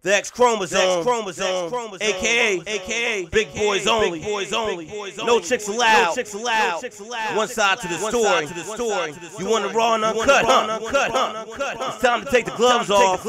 The X chromosome, aka big boys only, no chicks allowed, one side to the story, you want the raw and uncut, It's time to take the gloves off,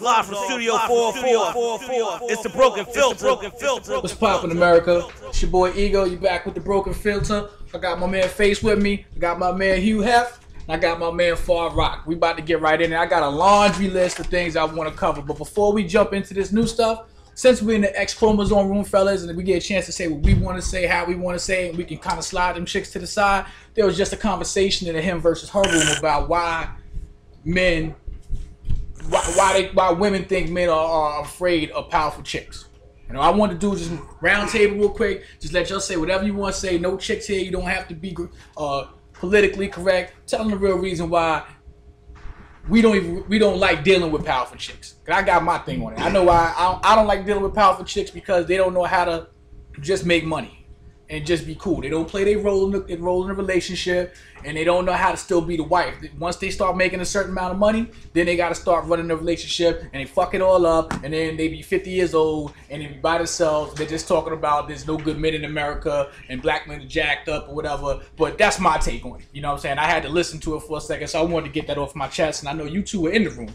live from Studio 404, it's the Broken Filter. What's poppin', America? It's your boy Ego, you back with the Broken Filter. I got my man Face with me, I got my man Hugh Hef, I got my man Far Rock. We about to get right in there. I got a laundry list of things I want to cover. But before we jump into this new stuff, since we're in the X chromosome room, fellas, and we get a chance to say what we want to say, how we want to say it, and we can kind of slide them chicks to the side, there was just a conversation in the him versus her room about why women think men are afraid of powerful chicks. You know, I want to do just round table real quick. Just let y'all say whatever you want to say. No chicks here. You don't have to be politically correct. Tell them the real reason why we don't like dealing with powerful chicks. Cause I got my thing on it. I know why I don't like dealing with powerful chicks, because they don't know how to just make money and just be cool. They don't play their role in the relationship, and they don't know how to still be the wife. Once they start making a certain amount of money, then they got to start running the relationship, and they fuck it all up, and then they be 50 years old, and they be by themselves. They're just talking about there's no good men in America, and black men are jacked up or whatever. But that's my take on it. You know what I'm saying? I had to listen to it for a second, so I wanted to get that off my chest, and I know you two were in the room.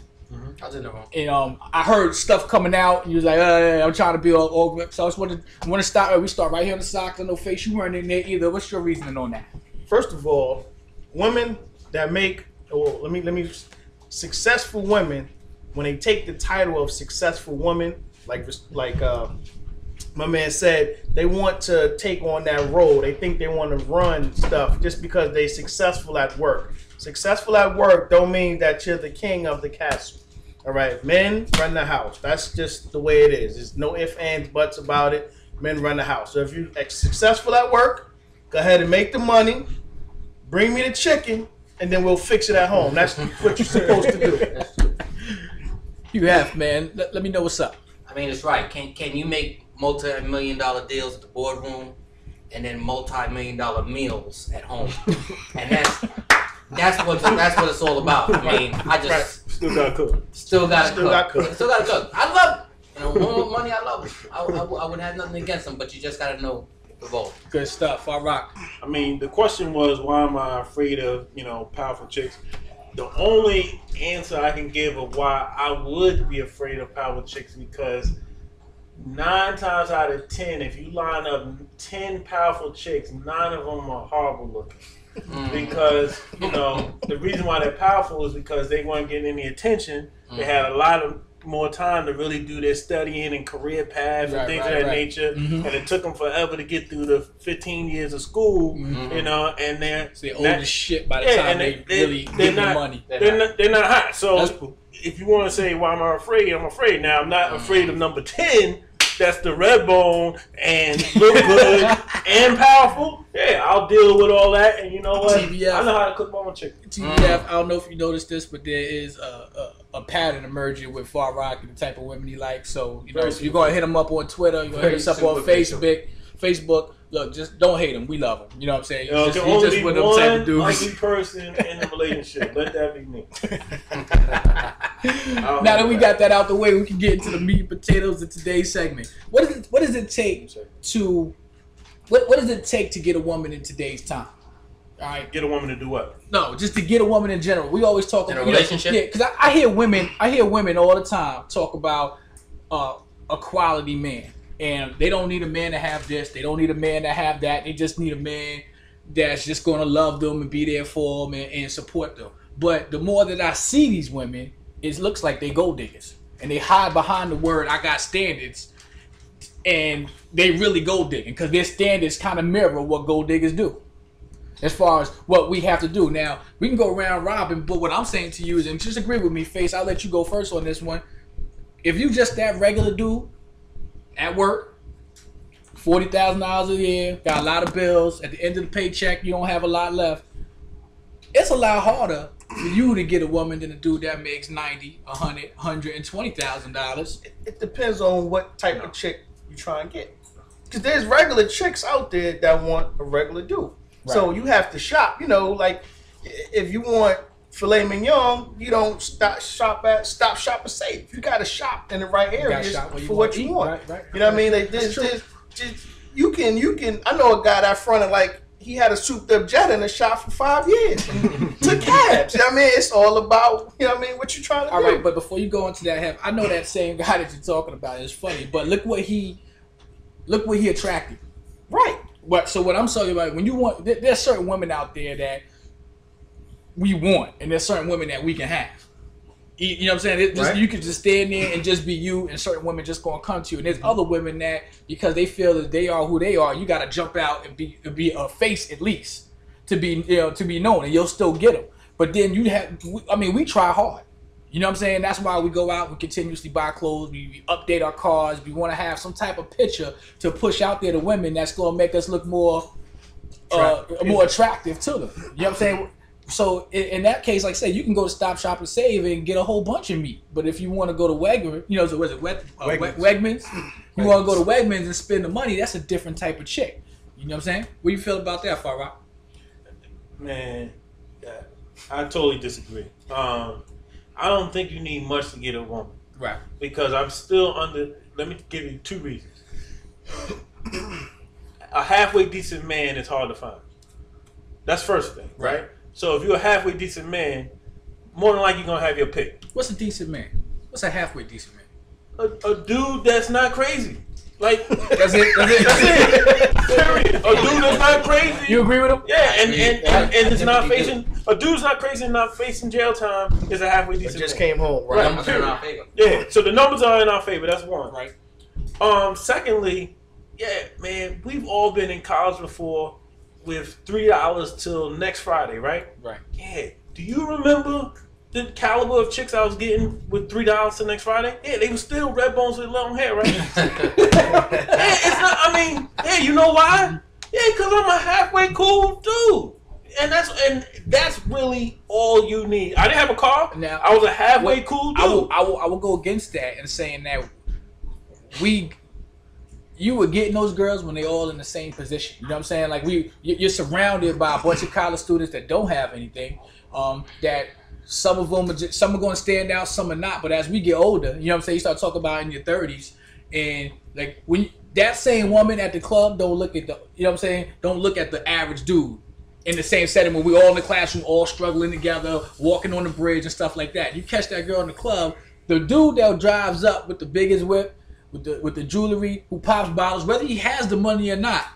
I was in the room. And I heard stuff coming out, and you was like, I'm trying to be all so I just want to start. We start right here on the socks. I know Face, you weren't in there either. What's your reasoning on that? First of all, women that make, let me successful women, when they take the title of successful woman, like my man said, they want to take on that role. They think they want to run stuff just because they successful at work. Successful at work don't mean that you're the king of the castle. All right, men run the house. That's just the way it is. There's no ifs, ands, buts about it. Men run the house. So if you're successful at work, go ahead and make the money, bring me the chicken, and then we'll fix it at home. That's what you're supposed to do. You have, man. Let me know what's up. I mean, it's right. Can you make multi-million-dollar deals at the boardroom and then multi-million-dollar meals at home? And that's what it's all about. I mean, I just still gotta cook. Still gotta cook. I love it. You know, more money, I love it. I would have nothing against them, but you just gotta know the role. Good stuff. All rock. I mean, the question was, why am I afraid of, powerful chicks? The only answer I can give of why I would be afraid of powerful chicks, because 9 times out of 10, if you line up 10 powerful chicks, 9 of them are horrible looking. Because, the reason why they're powerful is because they weren't getting any attention. They had a lot of more time to really do their studying and career paths and things of that nature. And it took them forever to get through the 15 years of school, and they're old as shit by the time they really get the money. They're not hot. So if you want to say, why am I afraid? I'm afraid. Now, I'm not afraid of number 10. That's the red bone and look good and powerful. Yeah, I'll deal with all that. And you know what? TBF, I know how to cook my own chicken. TBF, I don't know if you noticed this, but there is a pattern emerging with Far Rock and the type of women he likes. So, so you're going to hit him up on Twitter. You're going to hit us up on Facebook. Look, just don't hate him. We love him. You know what I'm saying? There can only be one ugly person in the relationship. Let that be me. Now that we got that out the way, we can get into the meat and potatoes of today's segment. What does it take to get a woman in today's time? All right, get a woman to do what? No, just to get a woman in general. We always talk about a relationship. Yeah, because I hear women all the time talk about a quality man, and they don't need a man to have this. They don't need a man to have that. They just need a man that's just going to love them and be there for them and support them. But the more that I see these women, it looks like they gold diggers, and they hide behind the word "I got standards," and they really gold digging because their standards kind of mirror what gold diggers do. As far as what we have to do. Now, we can go around robin, but what I'm saying to you is, and just agree with me, Face, I'll let you go first on this one. If you just that regular dude at work, $40,000 a year, got a lot of bills, at the end of the paycheck, you don't have a lot left, it's a lot harder for you to get a woman than a dude that makes $90,000, $100,000, $120,000. It depends on what type of chick you try and get. Because there's regular chicks out there that want a regular dude. Right. So you have to shop, like if you want filet mignon, you don't stop shop and save. You got to shop in the right areas for what you want. Right. You know what I mean? Like you can. I know a guy that fronted like he had a souped up Jetta in the shop for 5 years and took cabs. You know what I mean? It's all about, you know what I mean, what you trying to do. All right, but before you go into that, I know that same guy that you're talking about is funny, but look what he attracted. Right. So what I'm talking about, when you want, there's certain women out there that we want, and there's certain women that we can have. You know what I'm saying? Right. You can just stand there and just be you, and certain women just gonna come to you. And there's other women that, because they feel that they are who they are, you gotta jump out and be a face at least to be known, and you'll still get them. But then we try hard. You know what I'm saying? That's why we go out, we continuously buy clothes, we update our cars, we want to have some type of picture to push out there to women that's gonna make us look more attractive to them. You know what I'm saying? So in that case, like I said, you can go to Stop, Shop, and Save and get a whole bunch of meat. But if you want to go to Wegmans, Wegmans? You want to go to Wegmans and spend the money, that's a different type of chick. You know what I'm saying? What do you feel about that, Farrah? Man, I totally disagree. I don't think you need much to get a woman. Right. Because I'm still let me give you 2 reasons. A halfway decent man is hard to find. That's first thing, right? So if you're a halfway decent man, more than likely you're going to have your pick. What's a decent man? What's a halfway decent man? A dude that's not crazy. Like, That's it. period. A dude that's not crazy. You agree with him? Yeah, and it's not facing, a dude's not crazy and not facing jail time is a halfway decent Just man. came home, The right? numbers are in our favor. Yeah, so the numbers are in our favor. That's one. Right. Secondly, yeah, man, we've all been in college before with $3 till next Friday, right? Right. Yeah. Do you remember the caliber of chicks I was getting with $3 till next Friday? Yeah, they were still red bones with long hair, right? Yeah, it's not. I mean, yeah, you know why? Yeah, because I'm a halfway cool dude. And that's really all you need. I didn't have a car. Now, I was a halfway cool dude. I will go against that and saying that you were getting those girls when they all in the same position. You know what I'm saying? Like you're surrounded by a bunch of college students that don't have anything. That some of them some are going to stand out, some are not. But as we get older, you know what I'm saying, you start talking about in your 30s, and like when that same woman at the club don't look at don't look at the average dude in the same setting when we all in the classroom, all struggling together, walking on the bridge and stuff like that. You catch that girl in the club, the dude that drives up with the biggest whip, with the jewelry, who pops bottles, whether he has the money or not,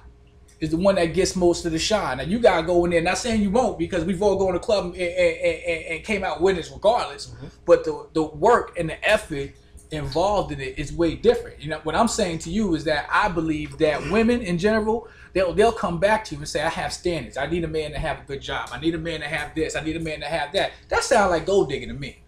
is the one that gets most of the shine. Now you gotta go in there. Not saying you won't, because we've all gone to the club and came out winners regardless. Mm-hmm. But the work and the effort involved in it is way different. You know what I'm saying to you is that I believe that women in general, they'll come back to you and say, I have standards. I need a man to have a good job. I need a man to have this. I need a man to have that. That sounds like gold digging to me.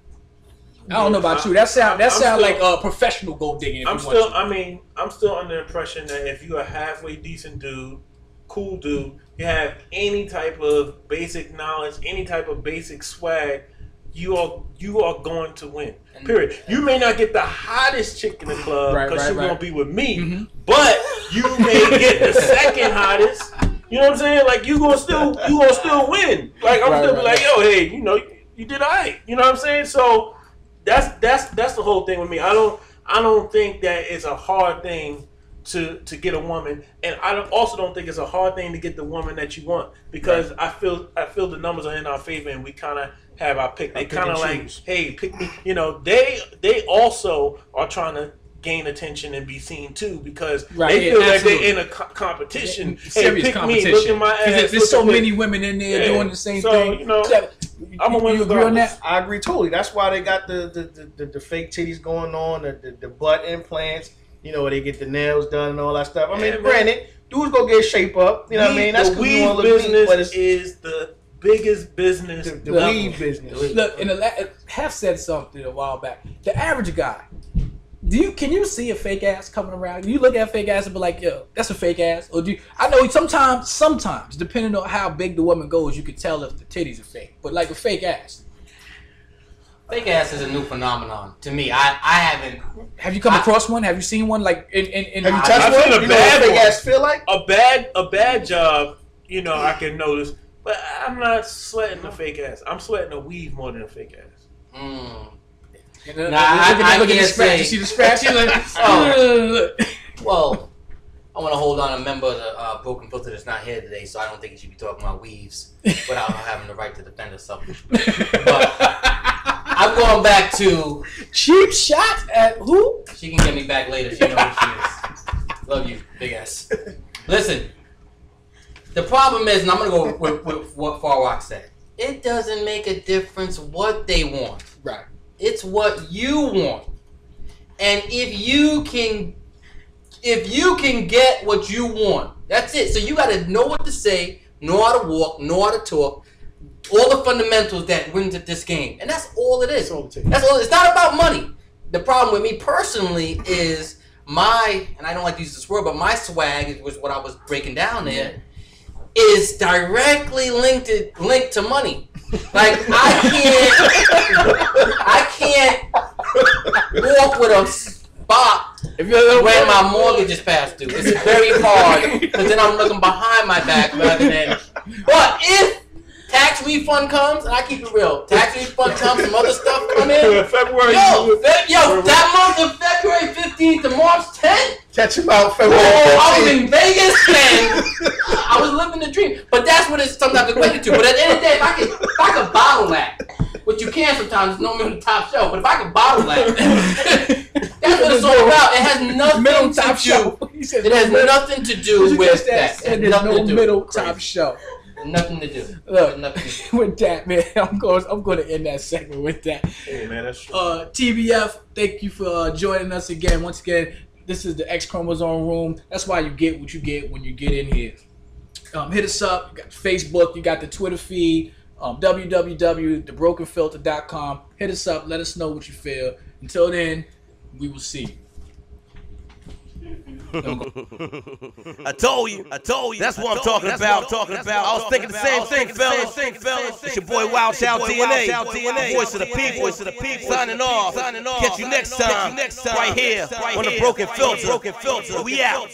I don't know about you. That sound like a professional gold digging. I'm still under the impression that if you're a halfway decent dude, cool dude, you have any type of basic knowledge, any type of basic swag, you are going to win. Period. You may not get the hottest chick in the club because she won't be with me, but you may get the second hottest. You know what I'm saying? Like you gonna still win. Like I'm still be like, yo, hey, you did all right. You know what I'm saying? So that's the whole thing with me. I don't think that it's a hard thing to get a woman, and I also don't think it's a hard thing to get the woman that you want, because I feel the numbers are in our favor and we kind of have our pick. They kind of like, hey, pick me. They also are trying to gain attention and be seen too, because they feel like they're in a competition. Hey, pick me, look at my ass. There's so many women in there doing the same thing. I'm a winner. You agree on that? I agree totally. That's why they got the fake titties going on, the butt implants. Where they get the nails done and all that stuff. I mean, granted, dudes go get shape up. You know what I mean? That's the weave business is the biggest business. The weave business. Look, and Hef said something a while back. The average guy, can you see a fake ass coming around? Do you look at a fake ass and be like, yo, that's a fake ass? Or I know sometimes, depending on how big the woman goes, you can tell if the titties are fake. But like a fake ass. Fake ass is a new phenomenon to me. I haven't. Have you come across one? Have you seen one? Like in have you touched one? A bad fake ass feel like a bad job. I can notice But I'm not sweating a fake ass. I'm sweating a weave more than a fake ass. I look at the can't scratch. say. You see the scratch? You're like, Well, I want to hold on a member of the Broken Filter that's not here today, so I don't think he should be talking about weaves without having the right to defend himself. But I'm going back to cheap shot at who? She can get me back later. She knows who she is. Love you, big ass. Listen, the problem is, and I'm going to go with what Farrock said. It doesn't make a difference what they want. Right. It's what you want. And if you can get what you want, that's it. So you got to know what to say, know how to walk, know how to talk, all the fundamentals that wins at this game. And that's all it is. That's all. It's not about money. The problem with me personally is and I don't like to use this word, but my swag was what I was breaking down there, is directly linked to money. Like I can't walk with a spot when my mortgage is past due. It's very hard because then I'm looking behind my back rather than. But if tax refund comes, and I keep it real, tax refund comes, some other stuff come in. February. That month of February 15th to March 10th. Catch him out February 15th. I was in Vegas and I was living the dream. But that's what it's sometimes equated to. But at the end of the day, if I could bottle that, which you can sometimes, it's normally on the top shelf, but if I could bottle that, that's what it's all about. It has nothing to do. It has nothing to do with that. There's no middle top shelf. Nothing to do. Look, nothing to do. With that, man, I'm going to end that segment with that. Hey, man, that's true. TBF, thank you for joining us again. Once again, this is the X Chromosome Room. That's why you get what you get when you get in here. Hit us up. You got Facebook. You got the Twitter feed. www.thebrokenfilter.com. Hit us up. Let us know what you feel. Until then, we will see you. I told you. That's what I'm talking about. I was thinking the same thing, fellas. It's your boy Wild Child DNA. Voice of the people. Signing off. Catch you next time. Right here on the Broken Filter. We out.